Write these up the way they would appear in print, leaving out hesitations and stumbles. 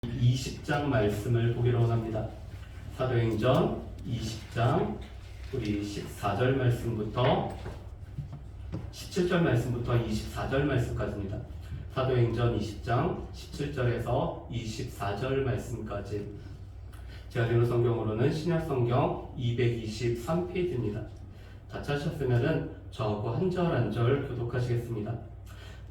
20장 말씀을 보기로 합니다. 사도행전 20장 우리 14절 말씀부터 17절 말씀부터 24절 말씀까지입니다. 사도행전 20장 17절에서 24절 말씀까지 제가 읽은 성경으로는 신약성경 223페이지입니다. 다 찾으셨으면 저하고 한 절 한 절 교독하시겠습니다.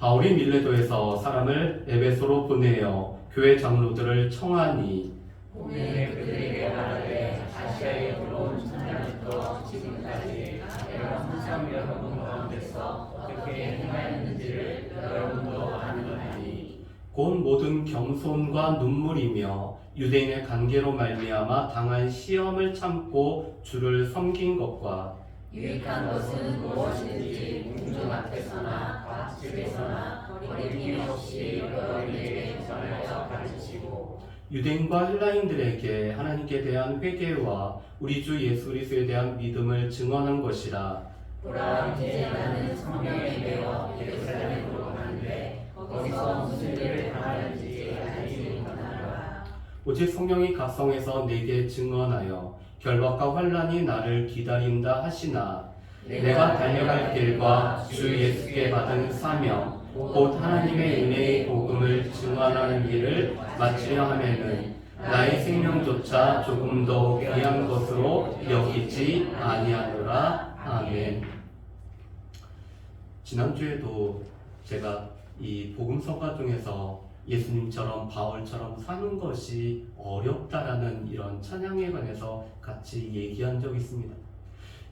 바울이 밀레도에서 사람을 에베소로 보내어 교회 장로들을 청하니 오늘 그들에게 말하되 아시아에 들어온 전날부터 지금까지 내가 항상 여러분 가운데서 어떻게 행하였는지를 여러분도 아느니니 곧 모든 겸손과 눈물이며 유대인의 관계로 말미암아 당한 시험을 참고 주를 섬긴 것과 유익한 것은 무엇이든지 공중 앞에서나 밭집에서나 거리낌 없이 여러분에게 전하여 가르치고 유대인과 헬라인들에게 하나님께 대한 회개와 우리 주 예수 그리스도에 대한 믿음을 증언한 것이라. 보라 이제 나는 성령에 매어 예루살렘으로 가는데 거기서 무슨 일을 당하는지 알지 못하노라. 오직 성령이 각성해서 내게 증언하여 결박과 환난이 나를 기다린다 하시나 내가 달려갈 길과 주 예수께 받은 사명 곧 하나님의 은혜의 복음을 증언하는 일을 마치려 하면은 나의 생명조차 조금 더 귀한 것으로 여기지 아니하노라. 아멘. 지난주에도 제가 이 복음서가 중에서 예수님처럼 바울처럼 사는 것이 어렵다라는 이런 찬양에 관해서 같이 얘기한 적이 있습니다.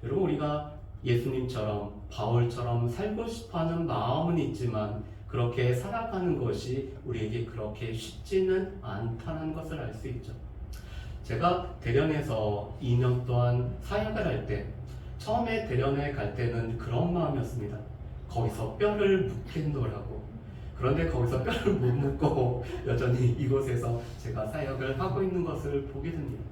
여러분, 우리가 예수님처럼 바울처럼 살고 싶어하는 마음은 있지만 그렇게 살아가는 것이 우리에게 그렇게 쉽지는 않다는 것을 알 수 있죠. 제가 대련에서 2년 동안 사역을 할 때 처음에 대련에 갈 때는 그런 마음이었습니다. 거기서 뼈를 묻겠노라고. 그런데 거기서 뼈를 못 묻고 여전히 이곳에서 제가 사역을 하고 있는 것을 보게 됩니다.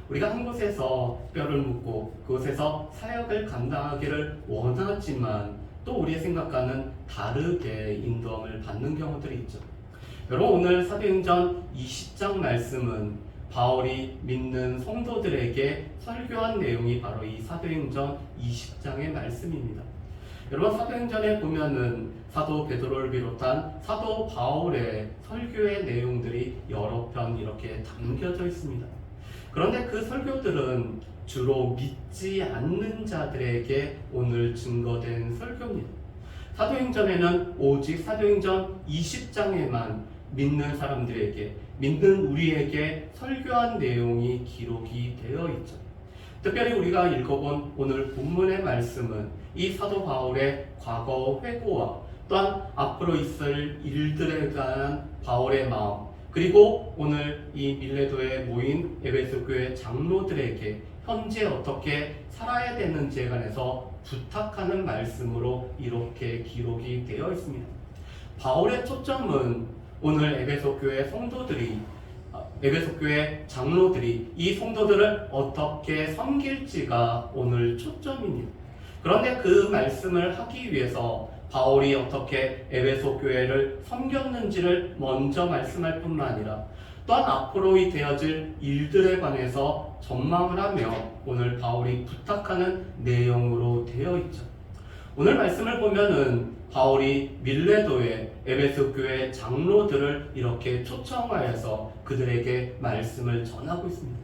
우리가 한 곳에서 뼈를 묻고 그곳에서 사역을 감당하기를 원하지만 또 우리의 생각과는 다르게 인도함을 받는 경우들이 있죠. 여러분, 오늘 사도행전 20장 말씀은 바울이 믿는 성도들에게 설교한 내용이 바로 이 사도행전 20장의 말씀입니다. 여러분, 사도행전에 보면은 사도 베드로를 비롯한 사도 바울의 설교의 내용들이 여러 편 이렇게 담겨져 있습니다. 그런데 그 설교들은 주로 믿지 않는 자들에게 오늘 증거된 설교입니다. 사도행전에는 오직 사도행전 20장에만 믿는 사람들에게, 믿는 우리에게 설교한 내용이 기록이 되어 있죠. 특별히 우리가 읽어본 오늘 본문의 말씀은 이 사도 바울의 과거 회고와 또한 앞으로 있을 일들에 관한 바울의 마음, 그리고 오늘 이 밀레도에 모인 에베소 교회 장로들에게 현재 어떻게 살아야 되는지에 관해서 부탁하는 말씀으로 이렇게 기록이 되어 있습니다. 바울의 초점은 오늘 에베소 교회 성도들이, 에베소 교회 장로들이 이 성도들을 어떻게 섬길지가 오늘 초점입니다. 그런데 그 말씀을 하기 위해서 바울이 어떻게 에베소 교회를 섬겼는지를 먼저 말씀할 뿐만 아니라 또한 앞으로 되어질 일들에 관해서 전망을 하며 오늘 바울이 부탁하는 내용으로 되어 있죠. 오늘 말씀을 보면은 바울이 밀레도의 에베소 교회 장로들을 이렇게 초청하여서 그들에게 말씀을 전하고 있습니다.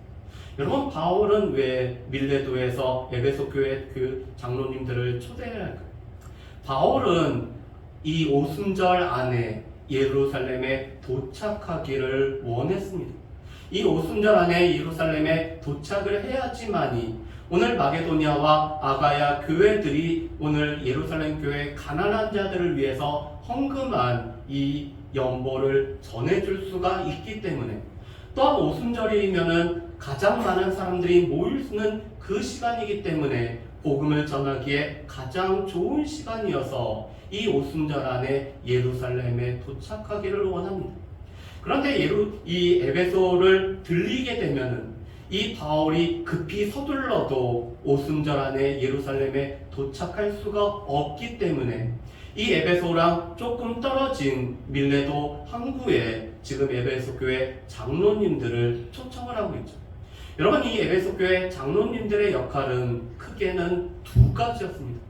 여러분, 바울은 왜 밀레도에서 에베소 교회 그 장로님들을 초대해야 할까요? 바울은 이 오순절 안에 예루살렘에 도착하기를 원했습니다. 이 오순절 안에 예루살렘에 도착을 해야지만이 오늘 마게도니아와 아가야 교회들이 오늘 예루살렘 교회 가난한 자들을 위해서 헌금한 이 연보를 전해줄 수가 있기 때문에, 또한 오순절이면은 가장 많은 사람들이 모일 수 있는 그 시간이기 때문에 복음을 전하기에 가장 좋은 시간이어서 이 오순절 안에 예루살렘에 도착하기를 원합니다. 그런데 이 에베소를 들리게 되면은 이 바울이 급히 서둘러도 오순절 안에 예루살렘에 도착할 수가 없기 때문에 이 에베소랑 조금 떨어진 밀레도 항구에 지금 에베소 교회 장로님들을 초청을 하고 있죠. 여러분, 이 에베소 교회 장로님들의 역할은 크게는 두 가지였습니다.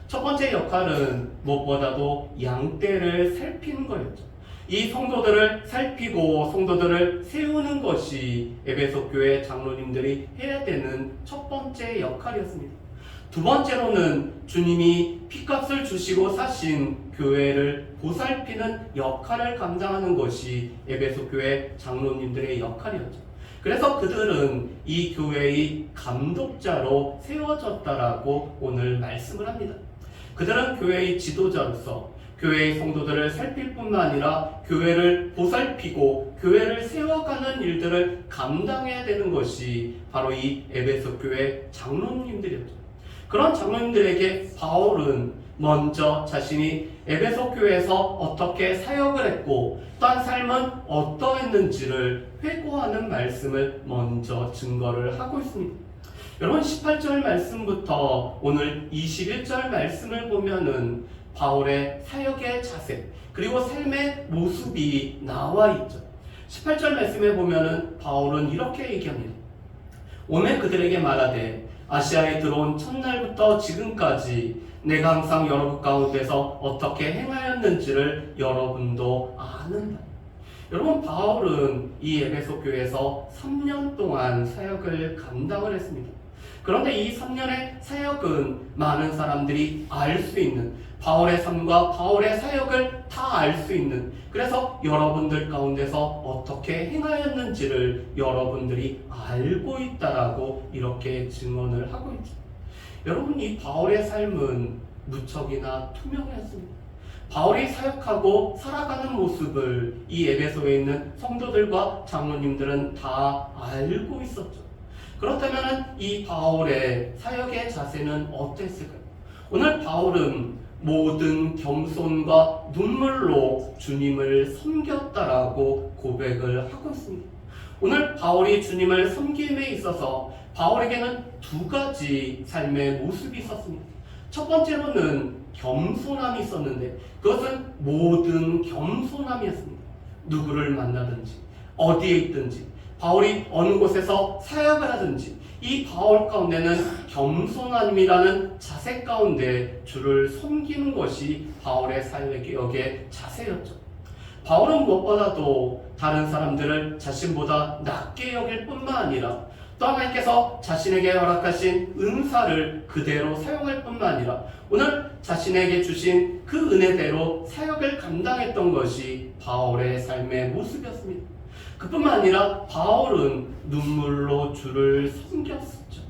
첫 번째 역할은 무엇보다도 양떼를 살피는 거였죠. 이 성도들을 살피고 성도들을 세우는 것이 에베소 교회 장로님들이 해야 되는 첫 번째 역할이었습니다. 두 번째로는 주님이 피값을 주시고 사신 교회를 보살피는 역할을 감당하는 것이 에베소 교회 장로님들의 역할이었죠. 그래서 그들은 이 교회의 감독자로 세워졌다라고 오늘 말씀을 합니다. 그들은 교회의 지도자로서 교회의 성도들을 살필 뿐만 아니라 교회를 보살피고 교회를 세워가는 일들을 감당해야 되는 것이 바로 이 에베소 교회 장로님들이었죠. 그런 장로님들에게 바울은 먼저 자신이 에베소 교회에서 어떻게 사역을 했고 또한 삶은 어떠했는지를 회고하는 말씀을 먼저 증거를 하고 있습니다. 여러분, 18절 말씀부터 오늘 21절 말씀을 보면은 바울의 사역의 자세 그리고 삶의 모습이 나와 있죠. 18절 말씀에 보면은 바울은 이렇게 얘기합니다. 오늘 그들에게 말하되 아시아에 들어온 첫날부터 지금까지 내가 항상 여러분 가운데서 어떻게 행하였는지를 여러분도 아는다. 여러분, 바울은 이 에베소 교회에서 3년 동안 사역을 감당을 했습니다. 그런데 이 3년의 사역은 많은 사람들이 알 수 있는, 바울의 삶과 바울의 사역을 다 알 수 있는, 그래서 여러분들 가운데서 어떻게 행하였는지를 여러분들이 알고 있다라고 이렇게 증언을 하고 있죠. 여러분, 이 바울의 삶은 무척이나 투명했습니다. 바울이 사역하고 살아가는 모습을 이 에베소에 있는 성도들과 장로님들은 다 알고 있었죠. 그렇다면 이 바울의 사역의 자세는 어땠을까요? 오늘 바울은 모든 겸손과 눈물로 주님을 섬겼다라고 고백을 하고 있습니다. 오늘 바울이 주님을 섬김에 있어서 바울에게는 두 가지 삶의 모습이 있었습니다. 첫 번째로는 겸손함이 있었는데 그것은 모든 겸손함이었습니다. 누구를 만나든지 어디에 있든지 바울이 어느 곳에서 사역을 하든지 이 바울 가운데는 겸손함이라는 자세 가운데 주를 섬기는 것이 바울의 사역의 자세였죠. 바울은 무엇보다도 다른 사람들을 자신보다 낮게 여길 뿐만 아니라 또 하나님께서 자신에게 허락하신 은사를 그대로 사용할 뿐만 아니라 오늘 자신에게 주신 그 은혜대로 사역을 감당했던 것이 바울의 삶의 모습이었습니다. 그뿐만 아니라 바울은 눈물로 주를 섬겼었죠.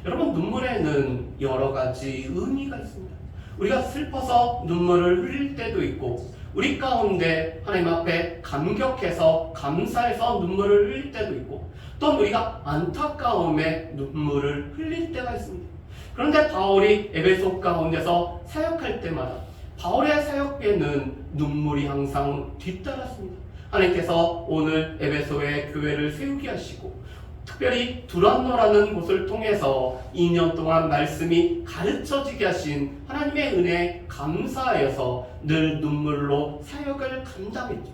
여러분, 눈물에는 여러 가지 의미가 있습니다. 우리가 슬퍼서 눈물을 흘릴 때도 있고 우리 가운데 하나님 앞에 감격해서 감사해서 눈물을 흘릴 때도 있고 또 우리가 안타까움에 눈물을 흘릴 때가 있습니다. 그런데 바울이 에베소 가운데서 사역할 때마다 바울의 사역에는 눈물이 항상 뒤따랐습니다. 하나님께서 오늘 에베소의 교회를 세우게 하시고 특별히 두란노라는 곳을 통해서 2년 동안 말씀이 가르쳐지게 하신 하나님의 은혜에 감사하여서 늘 눈물로 사역을 감당했죠.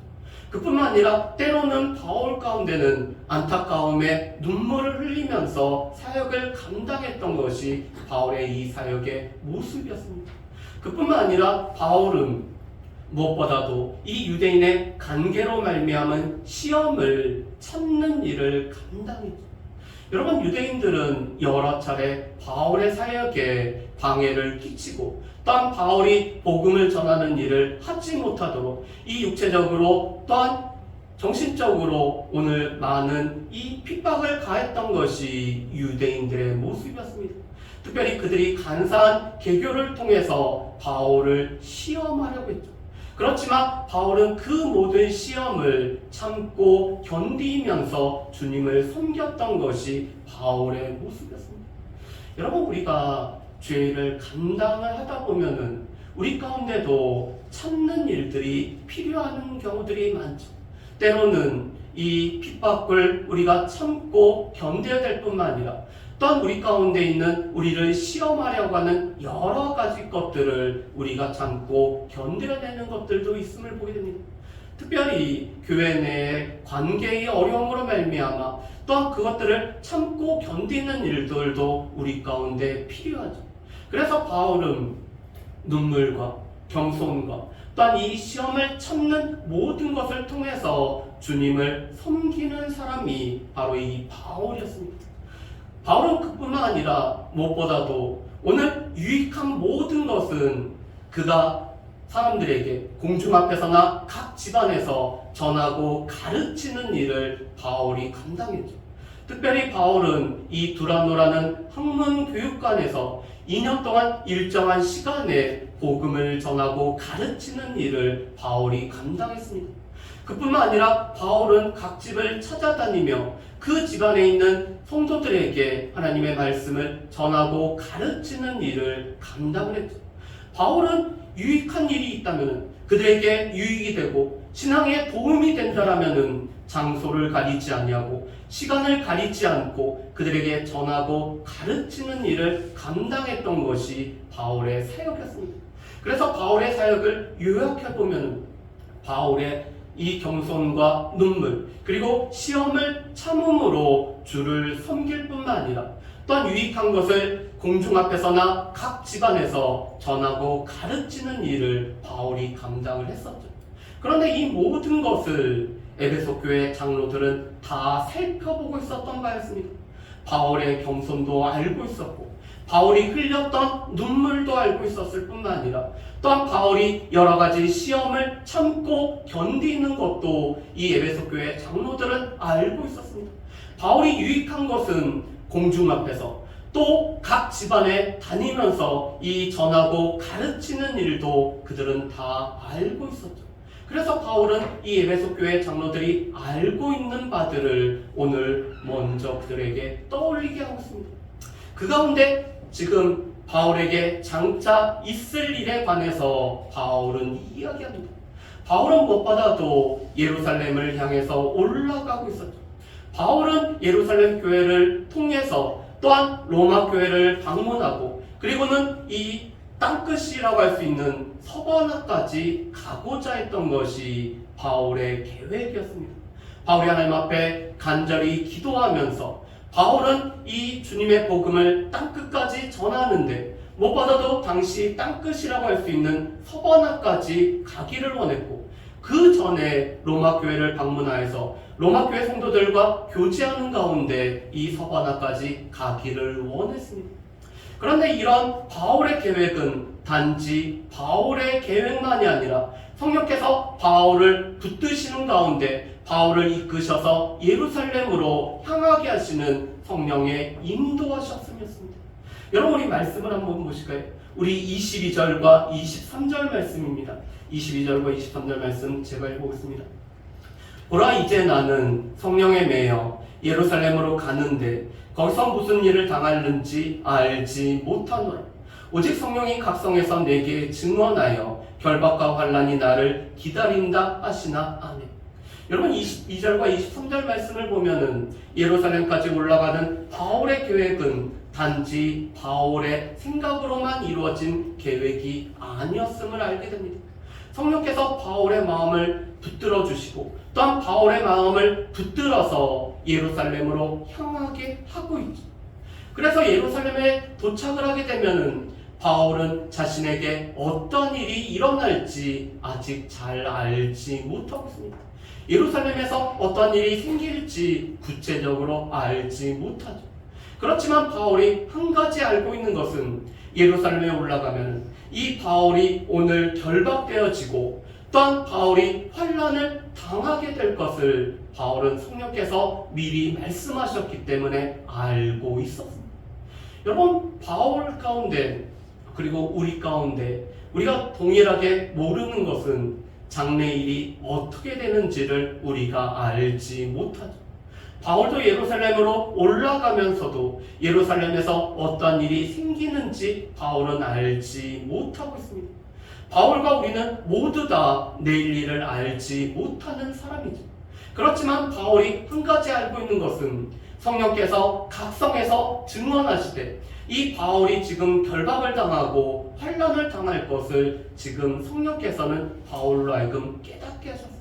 그뿐만 아니라 때로는 바울 가운데는 안타까움에 눈물을 흘리면서 사역을 감당했던 것이 바울의 이 사역의 모습이었습니다. 그뿐만 아니라 바울은 무엇보다도 이 유대인의 관계로 말미암은 시험을 참는 일을 감당했죠. 여러분, 유대인들은 여러 차례 바울의 사역에 방해를 끼치고 또한 바울이 복음을 전하는 일을 하지 못하도록 이 육체적으로 또한 정신적으로 오늘 많은 이 핍박을 가했던 것이 유대인들의 모습이었습니다. 특별히 그들이 간사한 개교를 통해서 바울을 시험하려고 했죠. 그렇지만 바울은 그 모든 시험을 참고 견디면서 주님을 섬겼던 것이 바울의 모습이었습니다. 여러분, 우리가 죄를 감당을 하다 보면은 우리 가운데도 참는 일들이 필요한 경우들이 많죠. 때로는 이 핍박을 우리가 참고 견뎌야 될 뿐만 아니라 또한 우리 가운데 있는 우리를 시험하려고 하는 여러 가지 것들을 우리가 참고 견뎌내는 것들도 있음을 보게 됩니다. 특별히 교회 내 관계의 어려움으로 말미암아 또한 그것들을 참고 견디는 일들도 우리 가운데 필요하죠. 그래서 바울은 눈물과 겸손과 또한 이 시험을 참는 모든 것을 통해서 주님을 섬기는 사람이 바로 이 바울이었습니다. 바울은 그뿐만 아니라 무엇보다도 오늘 유익한 모든 것은 그가 사람들에게 공중 앞에서나 각 집안에서 전하고 가르치는 일을 바울이 감당했죠. 특별히 바울은 이 두란노라는 학문 교육관에서 2년 동안 일정한 시간에 복음을 전하고 가르치는 일을 바울이 감당했습니다. 그뿐만 아니라 바울은 각 집을 찾아다니며 그 집안에 있는 성도들에게 하나님의 말씀을 전하고 가르치는 일을 감당을 했죠. 바울은 유익한 일이 있다면 그들에게 유익이 되고 신앙에 도움이 된다라면 장소를 가리지 아니하고 시간을 가리지 않고 그들에게 전하고 가르치는 일을 감당했던 것이 바울의 사역이었습니다. 그래서 바울의 사역을 요약해보면 바울의 이 겸손과 눈물 그리고 시험을 참음으로 주를 섬길 뿐만 아니라 또한 유익한 것을 공중 앞에서나 각 집안에서 전하고 가르치는 일을 바울이 감당을 했었죠. 그런데 이 모든 것을 에베소 교회 장로들은 다 살펴보고 있었던 바였습니다. 바울의 겸손도 알고 있었고 바울이 흘렸던 눈물도 알고 있었을 뿐만 아니라 또한 바울이 여러 가지 시험을 참고 견디는 것도 이 에베소 교회 장로들은 알고 있었습니다. 바울이 유익한 것은 공중 앞에서 또 각 집안에 다니면서 이 전하고 가르치는 일도 그들은 다 알고 있었죠. 그래서 바울은 이 에베소 교회 장로들이 알고 있는 바들을 오늘 먼저 그들에게 떠올리게 하고 있습니다. 그 가운데 지금 바울에게 장차 있을 일에 관해서 바울은 이야기합니다. 바울은 무엇보다도 예루살렘을 향해서 올라가고 있었죠. 바울은 예루살렘 교회를 통해서 또한 로마 교회를 방문하고 그리고는 이 땅끝이라고 할 수 있는 서바나까지 가고자 했던 것이 바울의 계획이었습니다. 바울이 하나님 앞에 간절히 기도하면서 바울은 이 주님의 복음을 땅끝까지 전하는데 무엇보다도 당시 땅끝이라고 할 수 있는 서바나까지 가기를 원했고 그 전에 로마 교회를 방문하여서 로마 교회 성도들과 교제하는 가운데 이 서바나까지 가기를 원했습니다. 그런데 이런 바울의 계획은 단지 바울의 계획만이 아니라 성령께서 바울을 붙드시는 가운데 바울을 이끄셔서 예루살렘으로 향하게 하시는 성령의 인도하셨음이었습니다. 여러분 우리 말씀을 한번 보실까요? 우리 22절과 23절 말씀입니다. 22절과 23절 말씀 제가 읽어보겠습니다. 보라 이제 나는 성령에 매여 예루살렘으로 가는데 거기서 무슨 일을 당하는지 알지 못하노라. 오직 성령이 각성해서 내게 증언하여 결박과 환난이 나를 기다린다 하시나. 아멘. 여러분 22절과 23절 말씀을 보면은 예루살렘까지 올라가는 바울의 계획은 단지 바울의 생각으로만 이루어진 계획이 아니었음을 알게 됩니다. 성령께서 바울의 마음을 붙들어 주시고 또한 바울의 마음을 붙들어서 예루살렘으로 향하게 하고 있죠. 그래서 예루살렘에 도착을 하게 되면은 바울은 자신에게 어떤 일이 일어날지 아직 잘 알지 못하고 있습니다. 예루살렘에서 어떤 일이 생길지 구체적으로 알지 못하죠. 그렇지만 바울이 한 가지 알고 있는 것은 예루살렘에 올라가면 이 바울이 오늘 결박되어지고 또한 바울이 환난을 당하게 될 것을 바울은 성령께서 미리 말씀하셨기 때문에 알고 있었습니다. 여러분 바울 가운데 그리고 우리 가운데 우리가 동일하게 모르는 것은 장래일이 어떻게 되는지를 우리가 알지 못하죠. 바울도 예루살렘으로 올라가면서도 예루살렘에서 어떤 일이 생기는지 바울은 알지 못하고 있습니다. 바울과 우리는 모두 다 내일 일을 알지 못하는 사람이죠. 그렇지만 바울이 한 가지 알고 있는 것은 성령께서 각성해서 증언하시되 이 바울이 지금 결박을 당하고 환난을 당할 것을 지금 성령께서는 바울로 하여금 깨닫게 하셨습니다.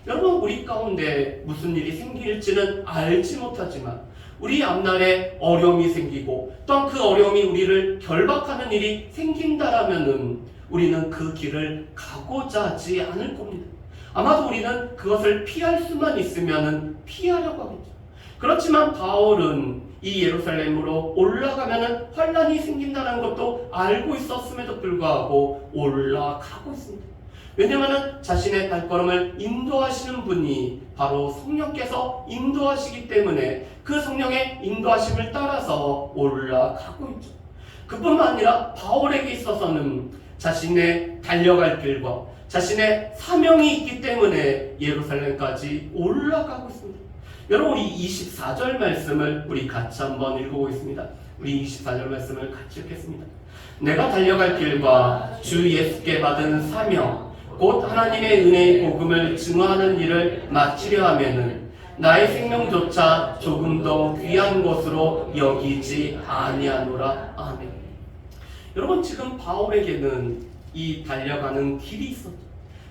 여러분, 우리 가운데 무슨 일이 생길지는 알지 못하지만 우리 앞날에 어려움이 생기고 또한 그 어려움이 우리를 결박하는 일이 생긴다라면은 우리는 그 길을 가고자 하지 않을 겁니다. 아마도 우리는 그것을 피할 수만 있으면은 피하려고 하겠죠. 그렇지만 바울은 이 예루살렘으로 올라가면은 환난이 생긴다는 것도 알고 있었음에도 불구하고 올라가고 있습니다. 왜냐하면 자신의 발걸음을 인도하시는 분이 바로 성령께서 인도하시기 때문에 그 성령의 인도하심을 따라서 올라가고 있죠. 그뿐만 아니라 바울에게 있어서는 자신의 달려갈 길과 자신의 사명이 있기 때문에 예루살렘까지 올라가고 있습니다. 여러분, 우리 24절 말씀을 우리 같이 한번 읽어보겠습니다. 우리 24절 말씀을 같이 읽겠습니다. 내가 달려갈 길과 주 예수께 받은 사명 곧 하나님의 은혜의 복음을 증언하는 일을 마치려 하면은 나의 생명조차 조금 더 귀한 것으로 여기지 아니하노라. 아멘. 여러분, 지금 바울에게는 이 달려가는 길이 있었죠.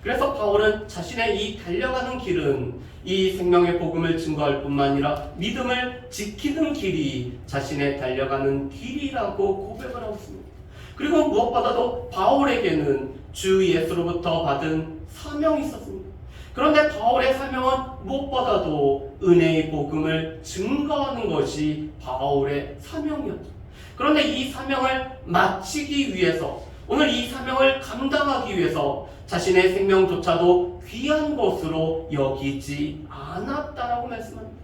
그래서 바울은 자신의 이 달려가는 길은 이 생명의 복음을 증거할 뿐만 아니라 믿음을 지키는 길이 자신의 달려가는 길이라고 고백을 하고 있습니다. 그리고 무엇보다도 바울에게는 주 예수로부터 받은 사명이 있었습니다. 그런데 바울의 사명은 무엇보다도 은혜의 복음을 증거하는 것이 바울의 사명이었죠. 그런데 이 사명을 마치기 위해서, 오늘 이 사명을 감당하기 위해서 자신의 생명조차도 귀한 것으로 여기지 않았다라고 말씀합니다.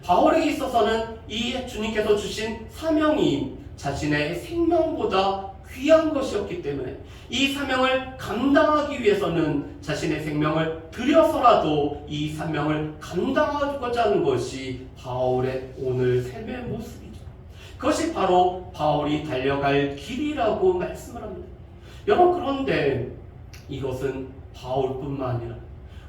바울에게 있어서는 이 주님께서 주신 사명이 자신의 생명보다 귀한 것이었기 때문에 이 사명을 감당하기 위해서는 자신의 생명을 들여서라도 이 사명을 감당하고자 하는 것이 바울의 오늘 삶의 모습이죠. 그것이 바로 바울이 달려갈 길이라고 말씀을 합니다. 여러분, 그런데 이것은 바울뿐만 아니라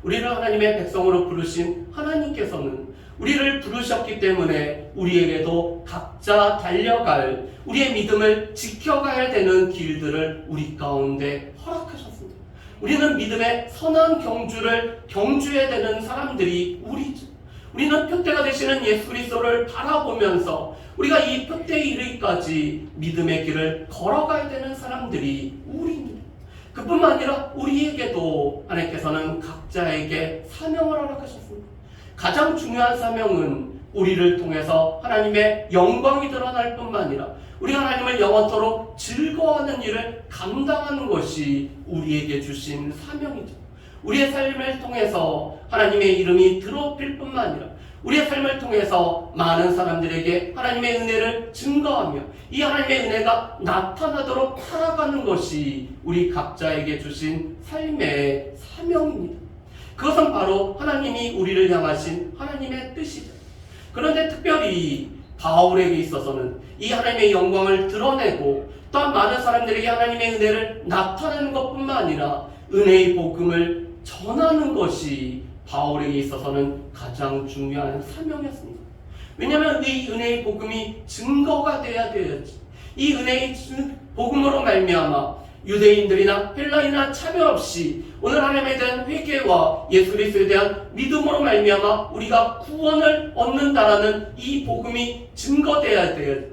우리를 하나님의 백성으로 부르신 하나님께서는 우리를 부르셨기 때문에 우리에게도 각자 달려갈, 우리의 믿음을 지켜가야 되는 길들을 우리 가운데 허락하셨습니다. 우리는 믿음의 선한 경주를 경주해야 되는 사람들이 우리죠. 우리는 표대가 되시는 예수 그리스도를 바라보면서 우리가 이 표대에 이르기까지 믿음의 길을 걸어가야 되는 사람들이 우리입니다. 그뿐만 아니라 우리에게도 하나님께서는 각자에게 사명을 허락하셨습니다. 가장 중요한 사명은 우리를 통해서 하나님의 영광이 드러날 뿐만 아니라 우리 하나님을 영원토록 즐거워하는 일을 감당하는 것이 우리에게 주신 사명이죠. 우리의 삶을 통해서 하나님의 이름이 드러질 뿐만 아니라 우리의 삶을 통해서 많은 사람들에게 하나님의 은혜를 증거하며 이 하나님의 은혜가 나타나도록 살아가는 것이 우리 각자에게 주신 삶의 사명입니다. 그것은 바로 하나님이 우리를 향하신 하나님의 뜻이죠. 그런데 특별히 바울에게 있어서는 이 하나님의 영광을 드러내고 또한 많은 사람들에게 하나님의 은혜를 나타내는 것뿐만 아니라 은혜의 복음을 전하는 것이 바울에게 있어서는 가장 중요한 사명이었습니다. 왜냐하면 이 은혜의 복음이 증거가 돼야 되었지. 이 은혜의 복음으로 말미암아 유대인들이나 헬라인이나 차별 없이 오늘 하나님에 대한 회개와 예수 그리스도에 대한 믿음으로 말미암아 우리가 구원을 얻는다라는 이 복음이 증거돼야지.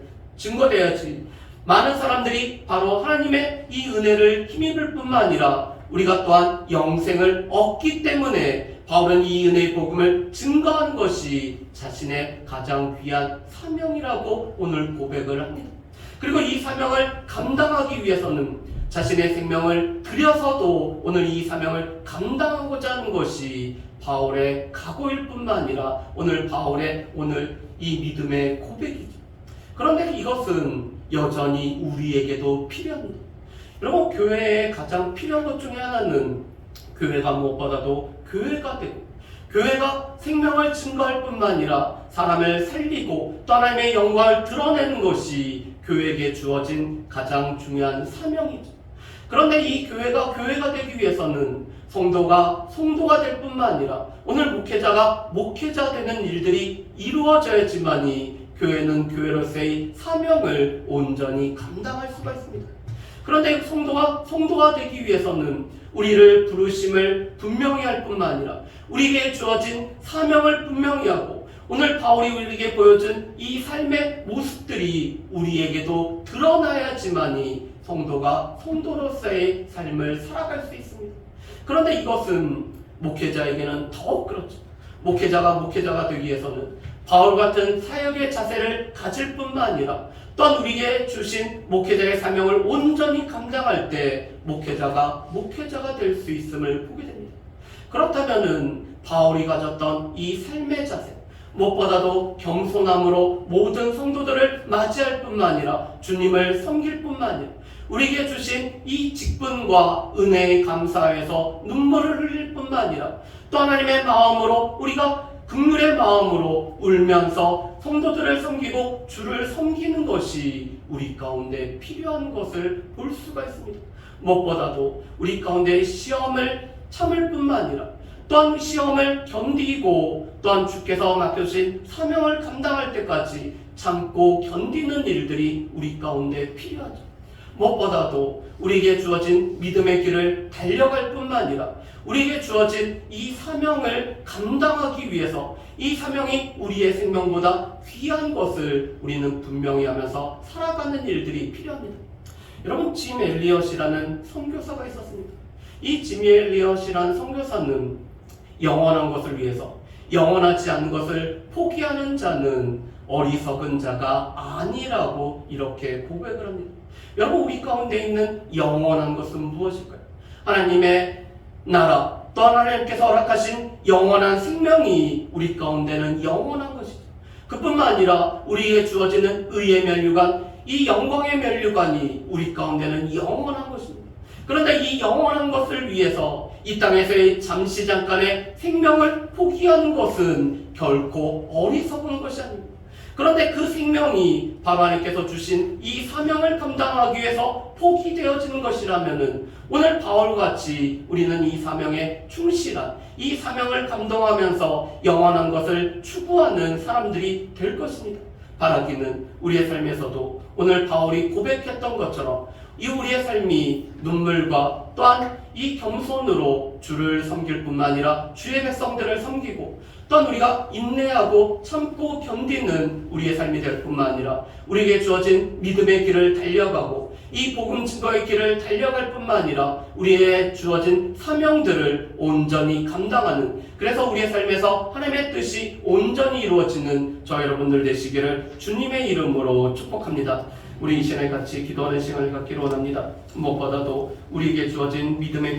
많은 사람들이 바로 하나님의 이 은혜를 힘입을 뿐만 아니라 우리가 또한 영생을 얻기 때문에 바울은 이 은혜의 복음을 증거한 것이 자신의 가장 귀한 사명이라고 오늘 고백을 합니다. 그리고 이 사명을 감당하기 위해서는 자신의 생명을 들여서도 오늘 이 사명을 감당하고자 하는 것이 바울의 각오일 뿐만 아니라 오늘 바울의 이 믿음의 고백이죠. 그런데 이것은 여전히 우리에게도 필요합니다. 여러분, 교회에 가장 필요한 것 중에 하나는 교회가 무엇보다도 교회가 되고 교회가 생명을 증거할 뿐만 아니라 사람을 살리고 또 하나님의 영광을 드러내는 것이 교회에게 주어진 가장 중요한 사명이죠. 그런데 이 교회가 되기 위해서는 성도가 될 뿐만 아니라 오늘 목회자 되는 일들이 이루어져야지만이 교회는 교회로서의 사명을 온전히 감당할 수가 있습니다. 그런데 성도가 되기 위해서는 우리를 부르심을 분명히 할 뿐만 아니라 우리에게 주어진 사명을 분명히 하고 오늘 바울이 우리에게 보여준 이 삶의 모습들이 우리에게도 드러나야지만이 성도가 성도로서의 삶을 살아갈 수 있습니다. 그런데 이것은 목회자에게는 더욱 그렇죠. 목회자가 되기 위해서는 바울 같은 사역의 자세를 가질 뿐만 아니라 또한 우리에게 주신 목회자의 사명을 온전히 감당할 때 목회자가 될 수 있음을 보게 됩니다. 그렇다면은 바울이 가졌던 이 삶의 자세, 무엇보다도 겸손함으로 모든 성도들을 맞이할 뿐만 아니라 주님을 섬길 뿐만 아니라 우리에게 주신 이 직분과 은혜에 감사해서 눈물을 흘릴 뿐만 아니라 또 하나님의 마음으로 우리가 긍휼의 마음으로 울면서 성도들을 섬기고 주를 섬기는 것이 우리 가운데 필요한 것을 볼 수가 있습니다. 무엇보다도 우리 가운데 시험을 참을 뿐만 아니라 또한 시험을 견디고 또한 주께서 맡겨주신 사명을 감당할 때까지 참고 견디는 일들이 우리 가운데 필요하죠. 무엇보다도 우리에게 주어진 믿음의 길을 달려갈 뿐만 아니라 우리에게 주어진 이 사명을 감당하기 위해서 이 사명이 우리의 생명보다 귀한 것을 우리는 분명히 하면서 살아가는 일들이 필요합니다. 여러분, 짐 엘리엇이라는 선교사가 있었습니다. 이 짐 엘리엇이라는 선교사는 영원한 것을 위해서 영원하지 않은 것을 포기하는 자는 어리석은 자가 아니라고 이렇게 고백을 합니다. 여러분, 우리 가운데 있는 영원한 것은 무엇일까요? 하나님의 나라, 또 하나님께서 허락하신 영원한 생명이 우리 가운데는 영원한 것이죠. 그뿐만 아니라 우리에게 주어지는 의의 면류관, 이 영광의 면류관이 우리 가운데는 영원한 것입니다. 그런데 이 영원한 것을 위해서 이 땅에서의 잠시 잠깐의 생명을 포기하는 것은 결코 어리석은 것이 아닙니다. 그런데 그 생명이 바로 하나님께서 주신 이 사명을 감당하기 위해서 포기되어지는 것이라면은 오늘 바울같이 우리는 이 사명에 충실한 이 사명을 감당하면서 영원한 것을 추구하는 사람들이 될 것입니다. 바라기는 우리의 삶에서도 오늘 바울이 고백했던 것처럼 이 우리의 삶이 눈물과 또한 이 겸손으로 주를 섬길 뿐만 아니라 주의 백성들을 섬기고 또한 우리가 인내하고 참고 견디는 우리의 삶이 될 뿐만 아니라 우리에게 주어진 믿음의 길을 달려가고 이 복음 증거의 길을 달려갈 뿐만 아니라 우리의 주어진 사명들을 온전히 감당하는, 그래서 우리의 삶에서 하나님의 뜻이 온전히 이루어지는 저 여러분들 되시기를 주님의 이름으로 축복합니다. 우리 이 시간에 같이 기도하는 시간을 갖기를 원합니다. 무엇보다도 우리에게 주어진 믿음의 길을